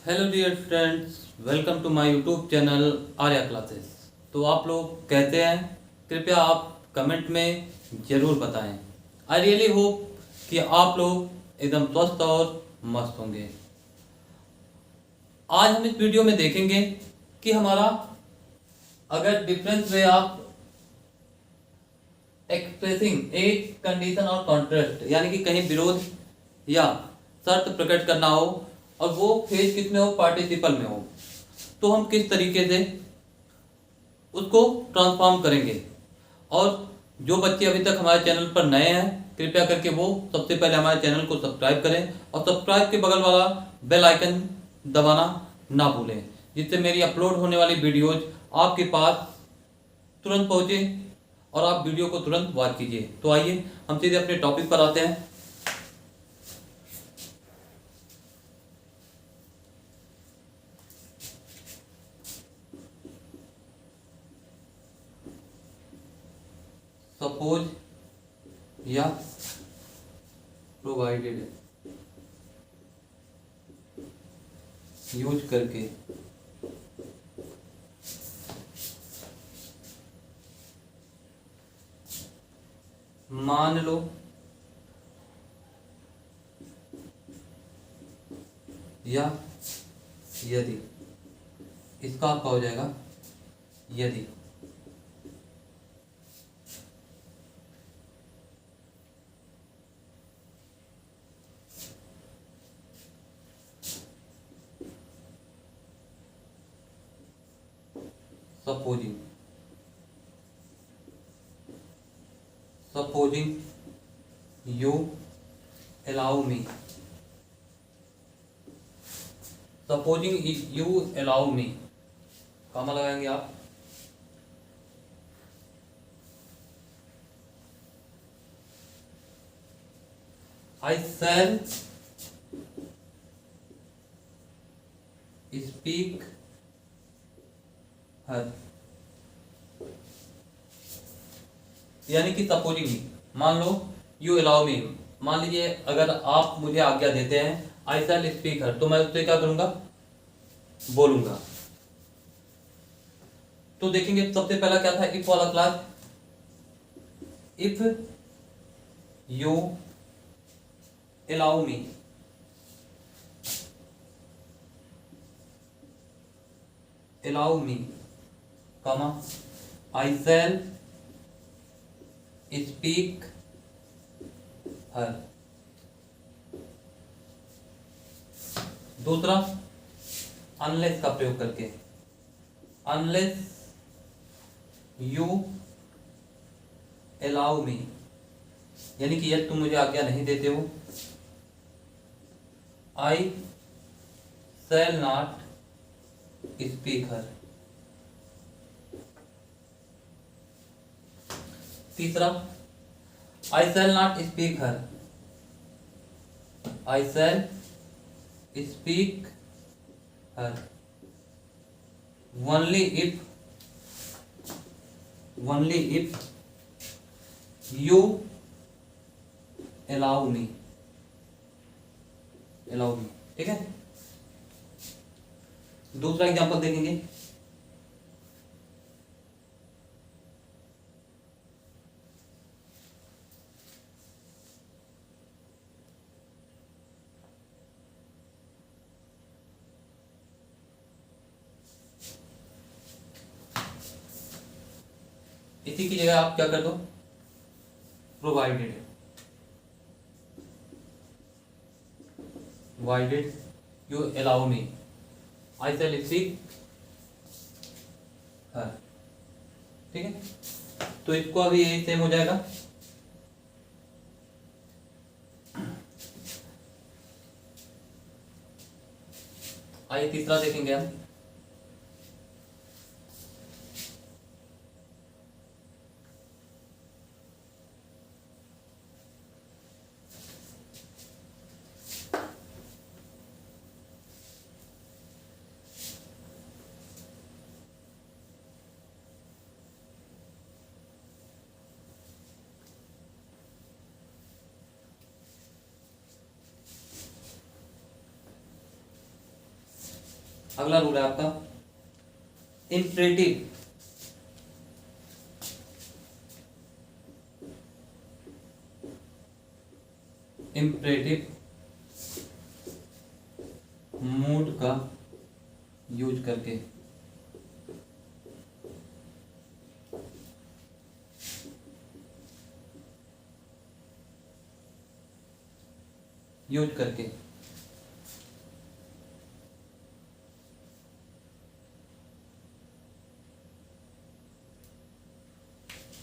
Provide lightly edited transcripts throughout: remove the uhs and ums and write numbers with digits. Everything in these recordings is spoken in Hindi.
Hello dear friends, welcome to my YouTube channel Arya classes. तो आप लोग कहते हैं, कृपया आप कमेंट में ज़रूर बताएं। आई रियली होप कि आप लोग एकदम स्वस्थ और मस्त होंगे। आज हम इस वीडियो में देखेंगे कि हमारा अगर डिफरेंस वे आप एक्सप्रेसिंग एक कंडीशन और कॉन्ट्रास्ट यानी कि कहीं विरोध या शर्त प्रकट करना हो और वो फेज किस में हो, पार्टिसिपल में हो, तो हम किस तरीके से उसको ट्रांसफॉर्म करेंगे। और जो बच्चे अभी तक हमारे चैनल पर नए हैं, कृपया करके वो सबसे पहले हमारे चैनल को सब्सक्राइब करें और सब्सक्राइब के बगल वाला बेल आइकन दबाना ना भूलें, जिससे मेरी अपलोड होने वाली वीडियोज आपके पास तुरंत पहुंचे और आप वीडियो को तुरंत वॉच कीजिए। तो आइए हम सीधे अपने टॉपिक पर आते हैं। सपोज या प्रोवाइडेड यूज करके मान लो या यदि, इसका आपका हो जाएगा यदि। Supposing supposing you allow me, supposing you allow me, comma लगाएंगे आप। आई शैल स्पीक हर, यानी कि सपोजिंग मान लो यू अलाउ मी, मान लीजिए अगर आप मुझे आज्ञा देते हैं आई शैल स्पीक हर, तो मैं उससे क्या करूंगा, बोलूंगा। तो देखेंगे सबसे पहला क्या था, इफ वाला class. If you allow me, allow me, comma I shall speak her. दूसरा अनलेस का प्रयोग करके, अनलेस यू अलाउ मी, यानी कि यदि तुम मुझे आज्ञा नहीं देते हो, आई शैल नॉट स्पीक हर। तीसरा I shall not speak her, I shall speak her only if you allow me, allow me. ठीक है, दूसरा एग्जांपल देखेंगे। इसी की जगह आप क्या कर दो, provided, provided you allow me I shall speak her. ठीक है, तो इसको अभी यही सेम हो जाएगा। आइए तीसरा देखेंगे हम। अगला रूल है आपका इम्परेटिव। इम्परेटिव मूड का यूज करके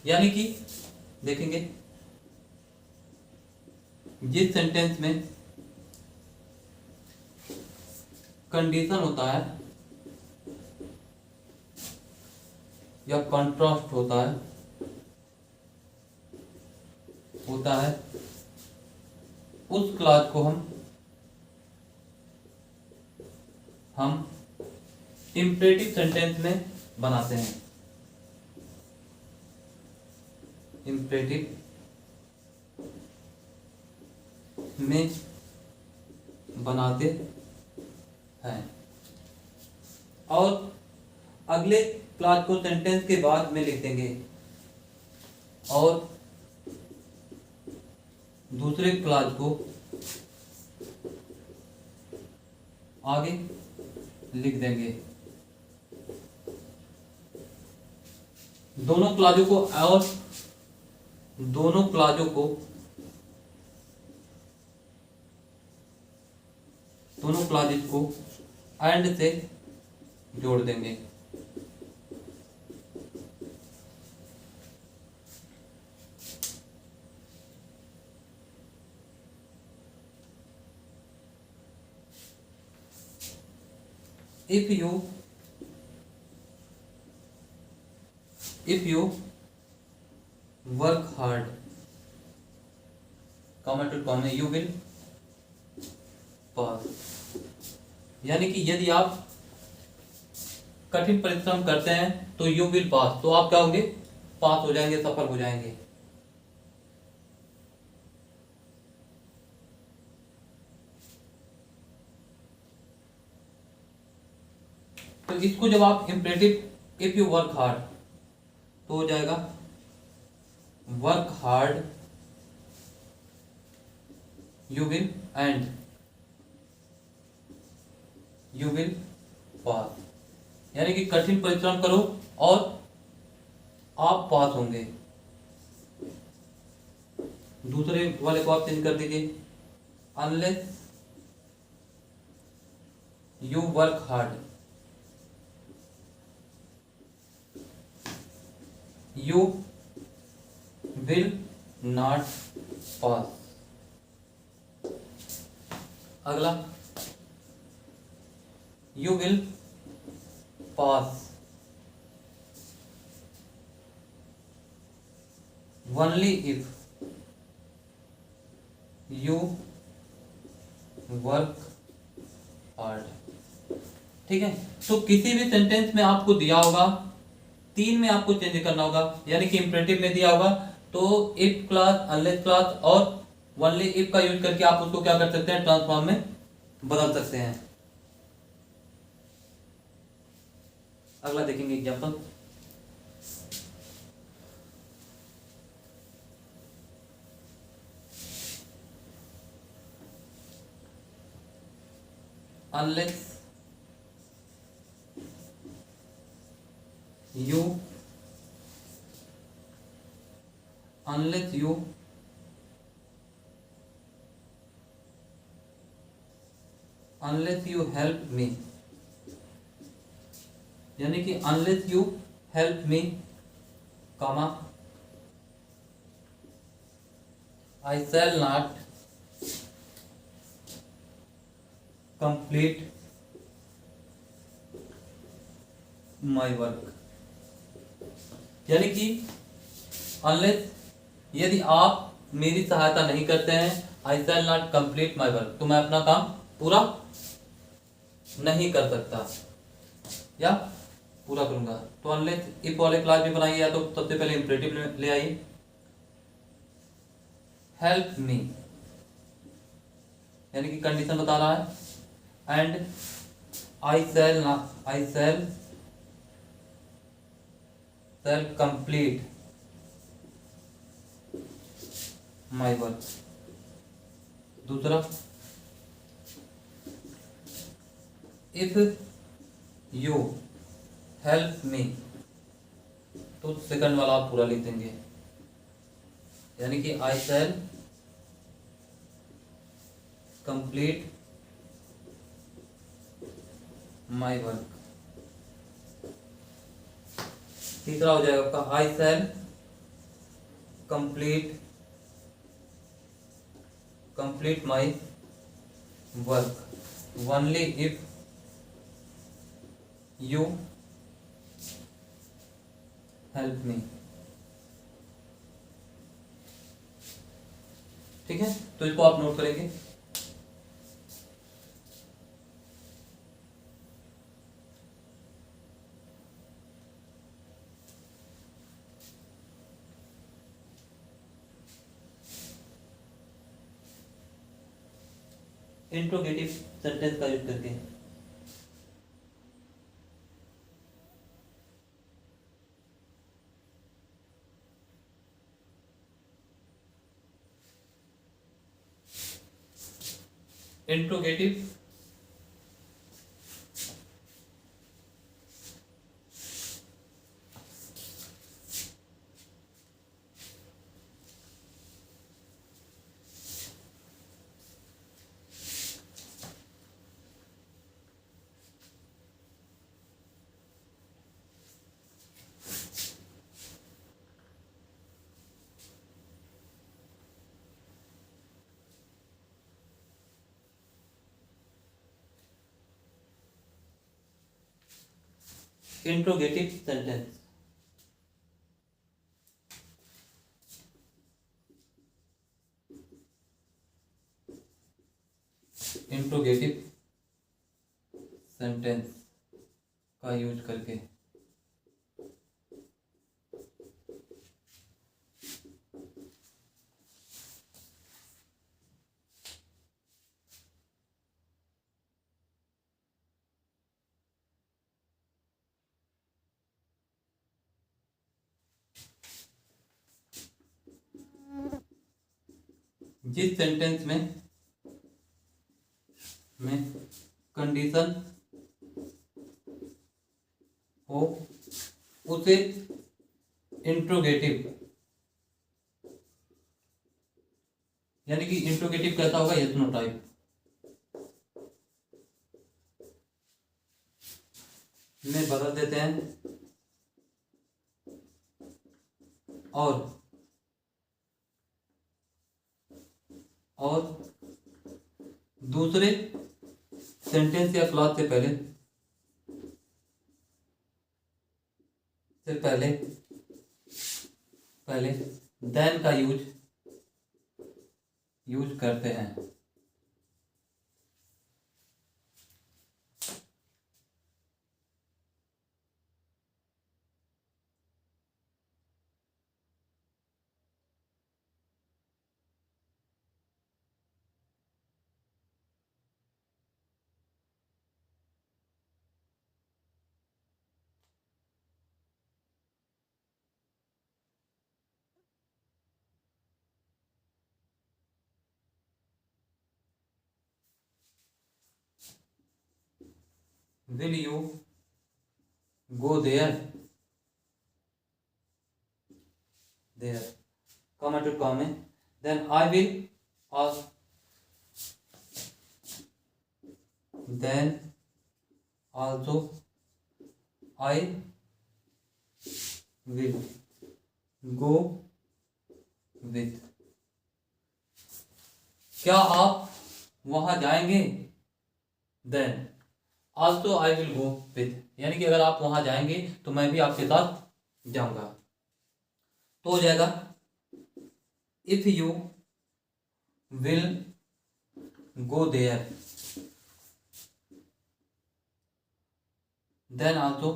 यानी कि देखेंगे जिस सेंटेंस में कंडीशन होता है या कॉन्ट्रास्ट होता है उस क्लास को हम इम्परेटिव सेंटेंस में बनाते हैं। इम्परेटिव में बनाते हैं और अगले क्लास को सेंटेंस के बाद में लिख देंगे और दूसरे क्लास को आगे लिख देंगे। दोनों क्लासों को एंड से जोड़ देंगे। if you work hard, comma to comma, you will pass। यानी कि यदि आप कठिन परिश्रम करते हैं तो यू विल पास, तो आप क्या होंगे, पास हो जाएंगे, सफल हो जाएंगे। तो इसको जब आप imperative if you work hard तो हो जाएगा work hard you will and you will pass. यानी कि कठिन परिश्रम करो और आप पास होंगे। दूसरे वाले को आप चेंज कर दीजिए, unless you work hard you will not pass। अगला you will pass only if you work hard। ठीक है, तो किसी भी सेंटेंस में आपको दिया होगा, तीन में आपको चेंज करना होगा। यानी कि इंपरेटिव में दिया होगा तो इफ क्लास, अनलेस क्लास और ओनली इफ का यूज करके आप उसको क्या कर सकते हैं, ट्रांसफॉर्म में बदल सकते हैं। अगला देखेंगे example, unless you help me। यानी कि unless you help me, comma, I shall not complete my work। यानी कि अनलेस यदि आप मेरी सहायता नहीं करते हैं, I shall not complete my work, तो मैं अपना काम पूरा नहीं कर सकता या पूरा करूंगा। तो अनलेस इफ वाले क्लास भी बनाइए, या तो सबसे पहले इंपरेटिव ले आइए, हेल्प मी यानी कि कंडीशन बता रहा है, and I shall complete my work. दूसरा, if you help me, तो सेकंड वाला आप पूरा लिख देंगे, यानी कि I shall complete my work. तीसरा हो जाएगा आपका I shall complete my work only if you help me. ठीक है, तो इसको आप नोट करेंगे. इंट्रोगेटिव सेंटेंस का यूज करके. Interrogative interrogative sentence. Interrogative sentence का यूज करके. जिस सेंटेंस में कंडीशन हो उसे इंट्रोगेटिव, यानी कि इंट्रोगेटिव कैसा होगा, यस नो टाइप में बदल देते हैं. और दूसरे सेंटेंस या क्लॉज से पहले देन का यूज करते हैं. Will you go there? Come to comment. Then I will ask. Then also I will go with. क्या आप वहां जाएंगे? Then also I will go with, यानी कि अगर आप वहां जाएंगे तो मैं भी आपके साथ जाऊंगा. तो हो जाएगा if you will go there, then also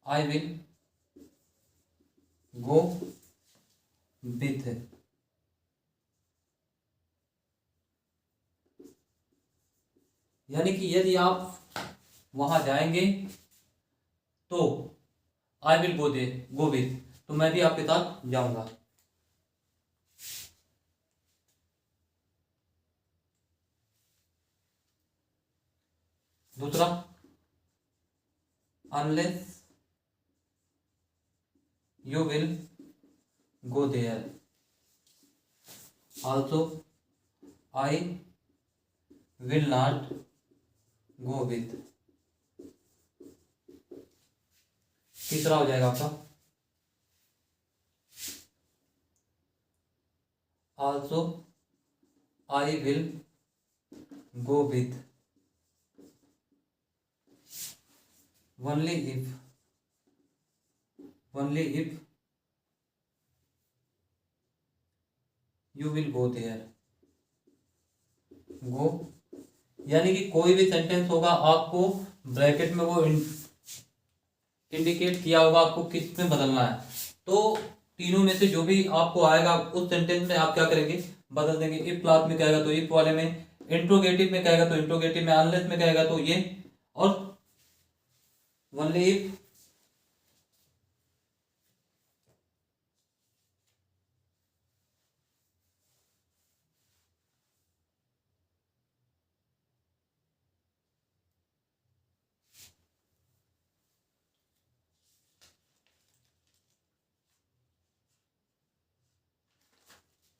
I will go with. यानी कि यदि आप वहां जाएंगे तो आई विल गो विथ, तो मैं भी आपके साथ जाऊंगा। दूसरा, unless you will go there, also I will not go with. तीसरा हो जाएगा आपका, also I will go with only if you will go there। Go यानी कि कोई भी सेंटेंस होगा आपको ब्रैकेट में वो इंडिकेट किया होगा आपको किस में बदलना है, तो तीनों में से जो भी आपको आएगा उस सेंटेंस में आप क्या करेंगे, बदल देंगे। इफ क्लास में कहेगा तो इफ वाले में, इंट्रोगेटिव में कहेगा तो इंट्रोगेटिव में, अनलेस में कहेगा तो ये, और ओनली इफ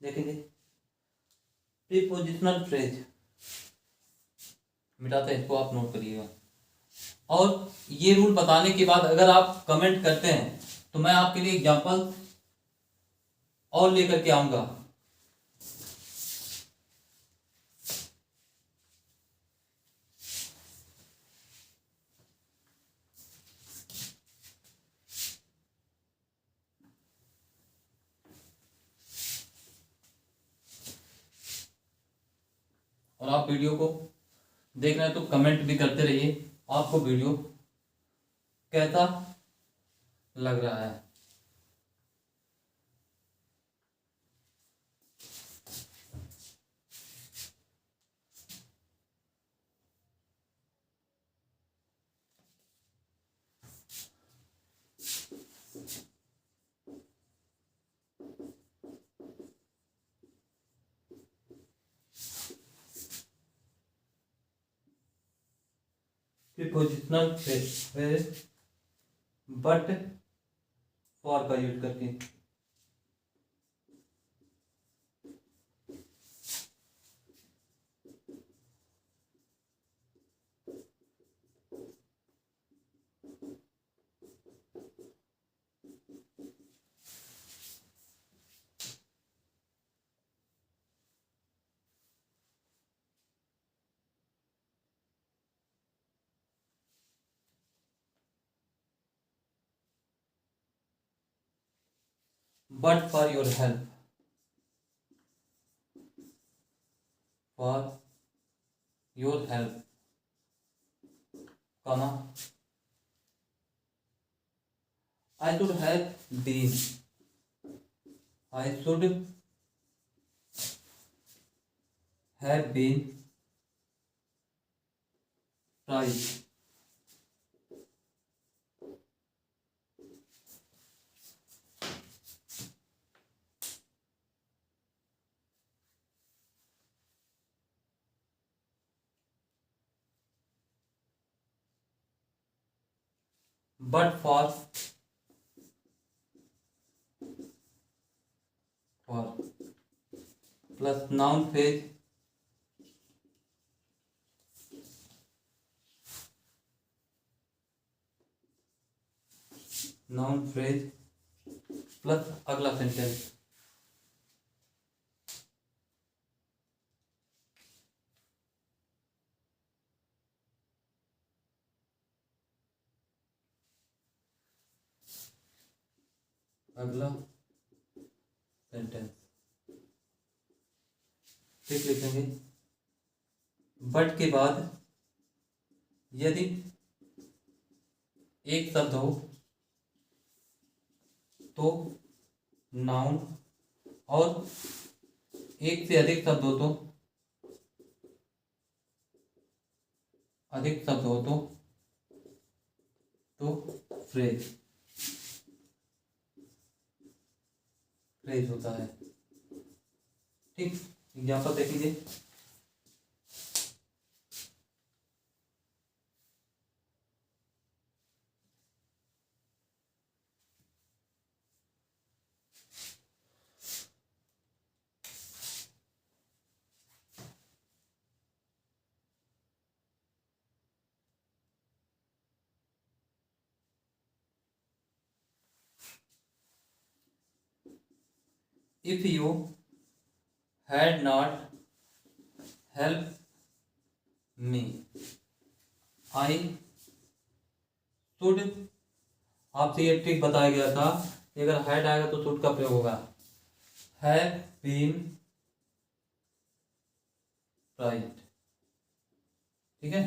देखेंगे। प्रीपोजिशनल फ्रेज मिटाते हैं, इसको आप नोट करिएगा। और ये रूल बताने के बाद अगर आप कमेंट करते हैं तो मैं आपके लिए एग्जांपल और लेकर के आऊंगा। और आप वीडियो को देख रहे हैं तो कमेंट भी करते रहिए, आपको वीडियो कैसा लग रहा है। प्रीपोजिशनल फ्रेज बट फॉर का यूज करके, but for your help, for your help, कमा I should have been, I should have been tried, but for plus noun phrase, noun phrase plus अगला सेंटेंस, अगला सेंटेंस ठीक लिखेंगे। बट के बाद यदि एक शब्द हो तो नाउन, और एक से अधिक शब्द हो तो अधिक शब्द हो तो फ्रेज फ्रेज होता है। ठीक, एग्जाम्पल देख लीजिए। If you had not helped me, I should, आपसे ये ट्रिक बताया गया था कि अगर हैड आएगा तो शुड का प्रयोग होगा। Have been right. ठीक है,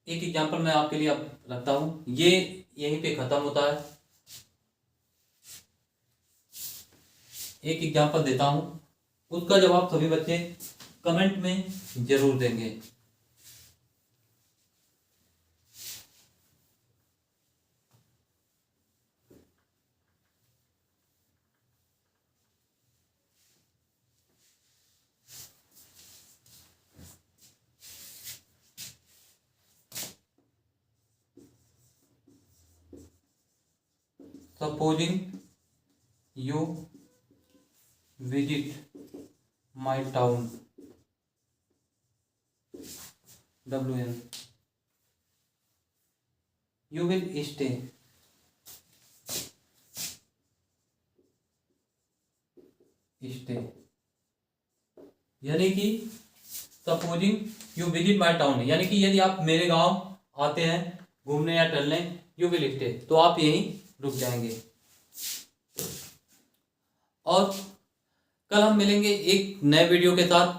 एक एग्जांपल मैं आपके लिए अब रखता हूं, ये यहीं पे खत्म होता है। एक एग्जांपल देता हूं, उसका जवाब सभी बच्चे कमेंट में जरूर देंगे। Supposing you visit my town, WN, you will stay, यानी कि supposing you visit my town, यानी कि यदि आप मेरे गांव आते हैं घूमने या टहलने, यू विल स्टे, तो आप यहीं रुक जाएंगे। और कल हम मिलेंगे एक नए वीडियो के साथ।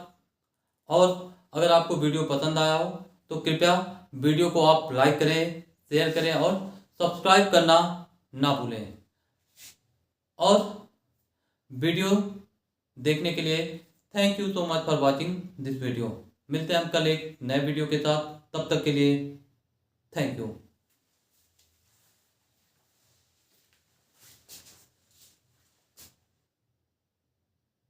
और अगर आपको वीडियो पसंद आया हो तो कृपया वीडियो को आप लाइक करें, शेयर करें और सब्सक्राइब करना ना भूलें। और वीडियो देखने के लिए thank you so much for watching this video. मिलते हैं हम कल एक नए वीडियो के साथ, तब तक के लिए थैंक यू।